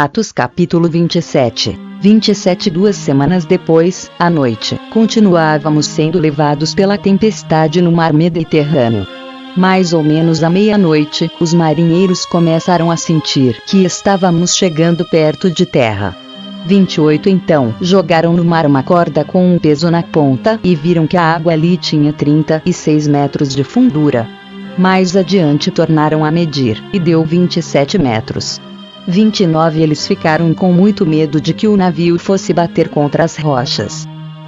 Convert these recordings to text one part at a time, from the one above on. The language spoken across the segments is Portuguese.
Atos capítulo 27. 2 semanas depois, à noite, continuávamos sendo levados pela tempestade no mar Mediterrâneo. Mais ou menos à meia-noite, os marinheiros começaram a sentir que estávamos chegando perto de terra. 28 Então jogaram no mar uma corda com um peso na ponta e viram que a água ali tinha 36 metros de fundura. Mais adiante tornaram a medir, e deu 27 metros. 29 Eles ficaram com muito medo de que o navio fosse bater contra as rochas.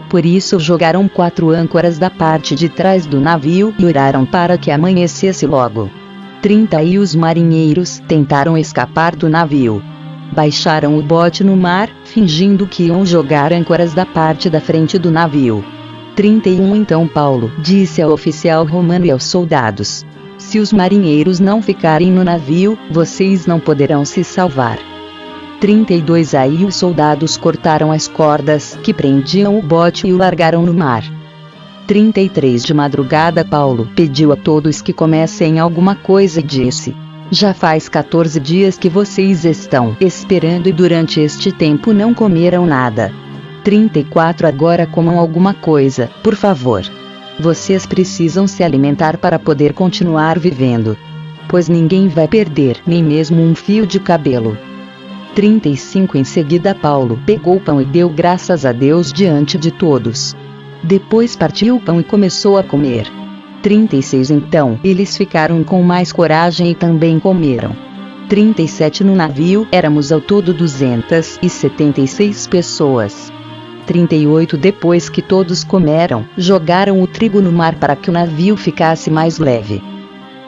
Por isso jogaram 4 âncoras da parte de trás do navio e oraram para que amanhecesse logo. 30 E os marinheiros tentaram escapar do navio. Baixaram o bote no mar, fingindo que iam jogar âncoras da parte da frente do navio. 31 Então Paulo disse ao oficial romano e aos soldados: se os marinheiros não ficarem no navio, vocês não poderão se salvar. 32 Aí os soldados cortaram as cordas que prendiam o bote e o largaram no mar. 33 De madrugada Paulo pediu a todos que comessem alguma coisa e disse: já faz 14 dias que vocês estão esperando e durante este tempo não comeram nada. 34 Agora comam alguma coisa, por favor. Vocês precisam se alimentar para poder continuar vivendo. Pois ninguém vai perder nem mesmo um fio de cabelo. 35 Em seguida Paulo pegou o pão e deu graças a Deus diante de todos. Depois partiu o pão e começou a comer. 36 Então eles ficaram com mais coragem e também comeram. 37 No navio éramos ao todo 276 pessoas. 38 Depois que todos comeram, jogaram o trigo no mar para que o navio ficasse mais leve.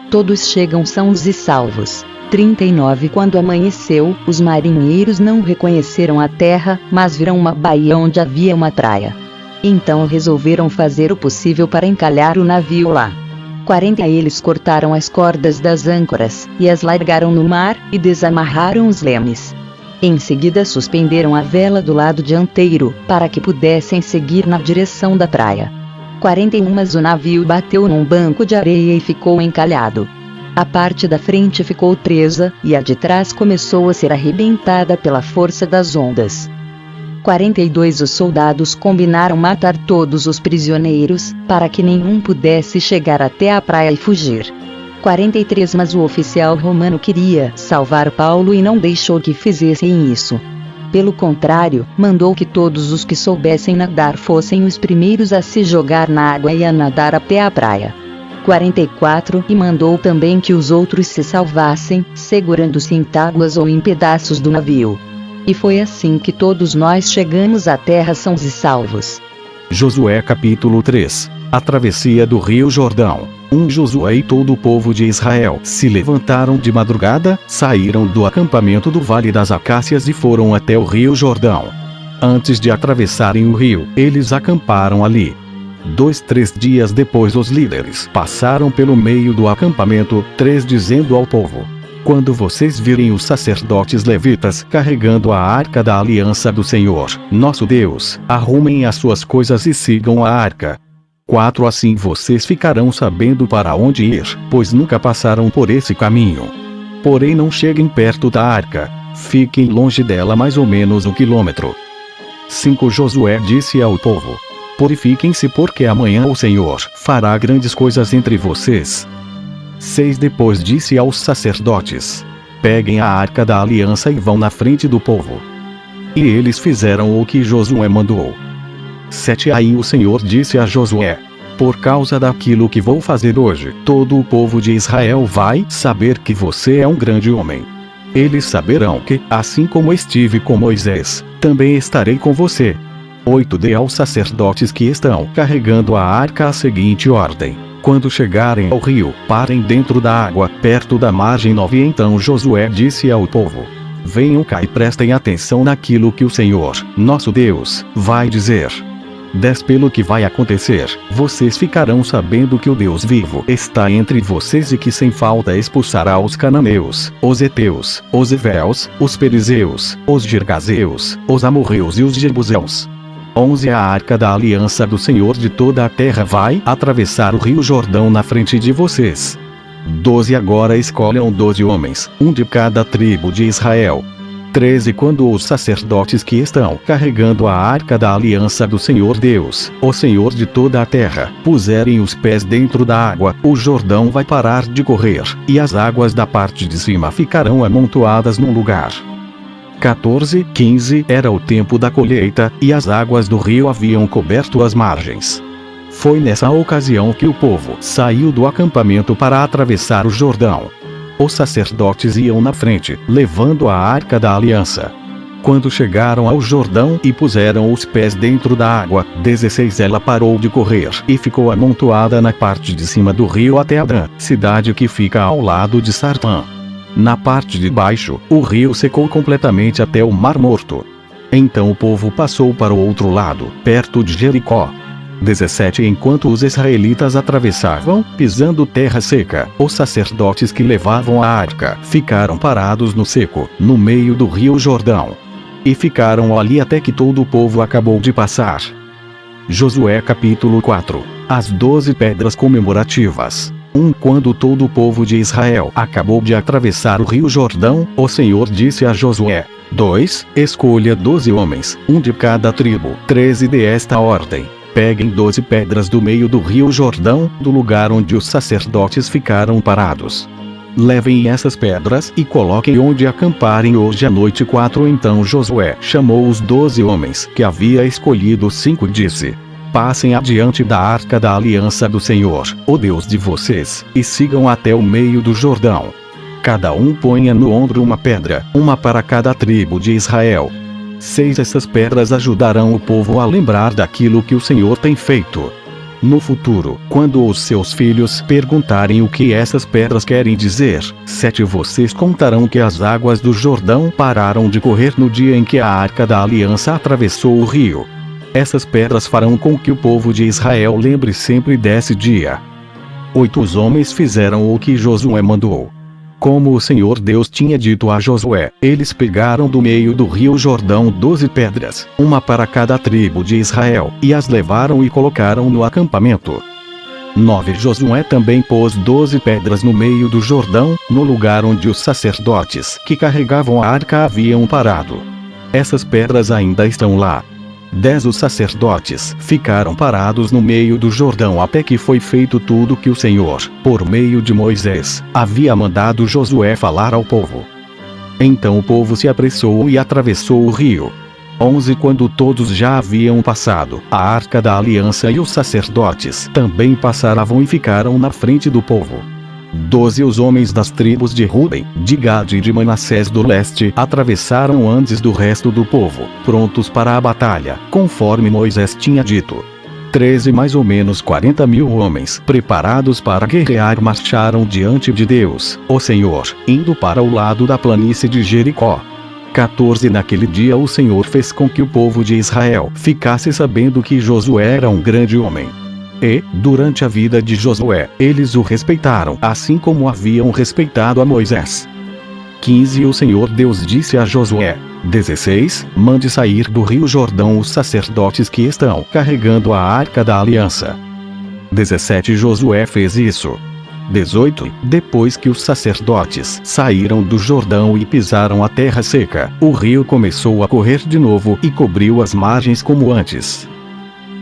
Todos chegam sãos e salvos. 39 Quando amanheceu, os marinheiros não reconheceram a terra, mas viram uma baía onde havia uma praia. Então resolveram fazer o possível para encalhar o navio lá. 40 Eles cortaram as cordas das âncoras, e as largaram no mar, e desamarraram os lemes. Em seguida suspenderam a vela do lado dianteiro, para que pudessem seguir na direção da praia. 41 Mas o navio bateu num banco de areia e ficou encalhado. A parte da frente ficou presa, e a de trás começou a ser arrebentada pela força das ondas. 42 Os soldados combinaram matar todos os prisioneiros, para que nenhum pudesse chegar até a praia e fugir. 43 Mas o oficial romano queria salvar Paulo e não deixou que fizessem isso. Pelo contrário, mandou que todos os que soubessem nadar fossem os primeiros a se jogar na água e a nadar até a praia. 44 E mandou também que os outros se salvassem, segurando-se em tábuas ou em pedaços do navio. E foi assim que todos nós chegamos à terra sãos e salvos. Josué capítulo 3. A travessia do rio Jordão. Josué e todo o povo de Israel se levantaram de madrugada, saíram do acampamento do Vale das Acácias e foram até o rio Jordão. Antes de atravessarem o rio, eles acamparam ali. 3 dias depois os líderes passaram pelo meio do acampamento, dizendo ao povo: quando vocês virem os sacerdotes levitas carregando a arca da aliança do Senhor, nosso Deus, arrumem as suas coisas e sigam a arca. 4 Assim vocês ficarão sabendo para onde ir, pois nunca passaram por esse caminho. Porém não cheguem perto da arca, fiquem longe dela mais ou menos 1 quilômetro. 5 Josué disse ao povo: purifiquem-se porque amanhã o Senhor fará grandes coisas entre vocês. 6 Depois disse aos sacerdotes: peguem a arca da aliança e vão na frente do povo. E eles fizeram o que Josué mandou. 7 Aí o Senhor disse a Josué: por causa daquilo que vou fazer hoje, todo o povo de Israel vai saber que você é um grande homem. Eles saberão que, assim como estive com Moisés, também estarei com você. 8 Dê aos sacerdotes que estão carregando a arca a seguinte ordem: quando chegarem ao rio, parem dentro da água, perto da margem. 9 Então Josué disse ao povo: venham cá e prestem atenção naquilo que o Senhor, nosso Deus, vai dizer. 10 Pelo que vai acontecer, vocês ficarão sabendo que o Deus vivo está entre vocês e que sem falta expulsará os cananeus, os heteus, os heveus, os perizeus, os girgazeus, os amorreus e os jebuseus. 11 A arca da aliança do Senhor de toda a terra vai atravessar o rio Jordão na frente de vocês. 12 Agora escolham 12 homens, um de cada tribo de Israel. 13 Quando os sacerdotes que estão carregando a arca da aliança do Senhor Deus, o Senhor de toda a terra, puserem os pés dentro da água, o Jordão vai parar de correr, e as águas da parte de cima ficarão amontoadas num lugar. 14, 15 Era o tempo da colheita, e as águas do rio haviam coberto as margens. Foi nessa ocasião que o povo saiu do acampamento para atravessar o Jordão. Os sacerdotes iam na frente, levando a arca da aliança. Quando chegaram ao Jordão e puseram os pés dentro da água, 16 Ela parou de correr e ficou amontoada na parte de cima do rio até Adã, cidade que fica ao lado de Sartã. Na parte de baixo, o rio secou completamente até o Mar Morto. Então o povo passou para o outro lado, perto de Jericó. 17 Enquanto os israelitas atravessavam, pisando terra seca, os sacerdotes que levavam a arca ficaram parados no seco, no meio do rio Jordão. E ficaram ali até que todo o povo acabou de passar. Josué capítulo 4 As 12 pedras comemorativas. Quando todo o povo de Israel acabou de atravessar o rio Jordão, o Senhor disse a Josué: 2 Escolha 12 homens, um de cada tribo. 13 Dê esta ordem: peguem 12 pedras do meio do rio Jordão, do lugar onde os sacerdotes ficaram parados. Levem essas pedras e coloquem onde acamparem hoje à noite. 4 Então Josué chamou os 12 homens que havia escolhido. 5 Disse: passem adiante da arca da aliança do Senhor, o Deus de vocês, e sigam até o meio do Jordão. Cada um ponha no ombro uma pedra, uma para cada tribo de Israel. 6 Essas pedras ajudarão o povo a lembrar daquilo que o Senhor tem feito. No futuro, quando os seus filhos perguntarem o que essas pedras querem dizer, 7 Vocês contarão que as águas do Jordão pararam de correr no dia em que a arca da aliança atravessou o rio. Essas pedras farão com que o povo de Israel lembre sempre desse dia. 8 Os homens fizeram o que Josué mandou. Como o Senhor Deus tinha dito a Josué, eles pegaram do meio do rio Jordão 12 pedras, uma para cada tribo de Israel, e as levaram e colocaram no acampamento. 9 Josué também pôs 12 pedras no meio do Jordão, no lugar onde os sacerdotes que carregavam a arca haviam parado. Essas pedras ainda estão lá. 10 Os sacerdotes ficaram parados no meio do Jordão até que foi feito tudo que o Senhor, por meio de Moisés, havia mandado Josué falar ao povo. Então o povo se apressou e atravessou o rio. 11 Quando todos já haviam passado, a arca da aliança e os sacerdotes também passaram e ficaram na frente do povo. 12 Os homens das tribos de Ruben, de Gade e de Manassés do leste atravessaram antes do resto do povo, prontos para a batalha, conforme Moisés tinha dito. 13 Mais ou menos 40.000 homens preparados para guerrear marcharam diante de Deus, o Senhor, indo para o lado da planície de Jericó. 14 Naquele dia o Senhor fez com que o povo de Israel ficasse sabendo que Josué era um grande homem. E, durante a vida de Josué, eles o respeitaram assim como haviam respeitado a Moisés. 15 O Senhor Deus disse a Josué: 16 Mande sair do rio Jordão os sacerdotes que estão carregando a arca da aliança. 17 Josué fez isso. 18 Depois que os sacerdotes saíram do Jordão e pisaram a terra seca, o rio começou a correr de novo e cobriu as margens como antes.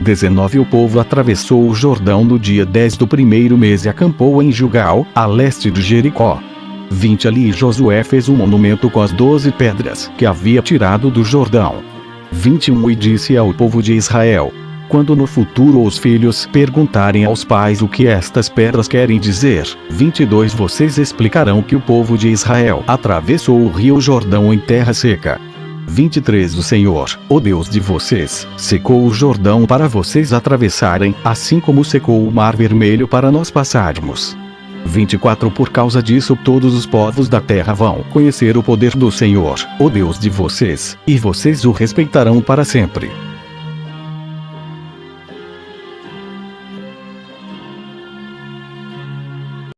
19 O povo atravessou o Jordão no dia 10 do primeiro mês e acampou em Gilgal, a leste de Jericó. 20 Ali Josué fez um monumento com as 12 pedras que havia tirado do Jordão. 21 E disse ao povo de Israel: quando no futuro os filhos perguntarem aos pais o que estas pedras querem dizer, 22 Vocês explicarão que o povo de Israel atravessou o rio Jordão em terra seca. 23 O Senhor, o Deus de vocês, secou o Jordão para vocês atravessarem, assim como secou o Mar Vermelho para nós passarmos. 24 Por causa disso todos os povos da terra vão conhecer o poder do Senhor, o Deus de vocês, e vocês o respeitarão para sempre.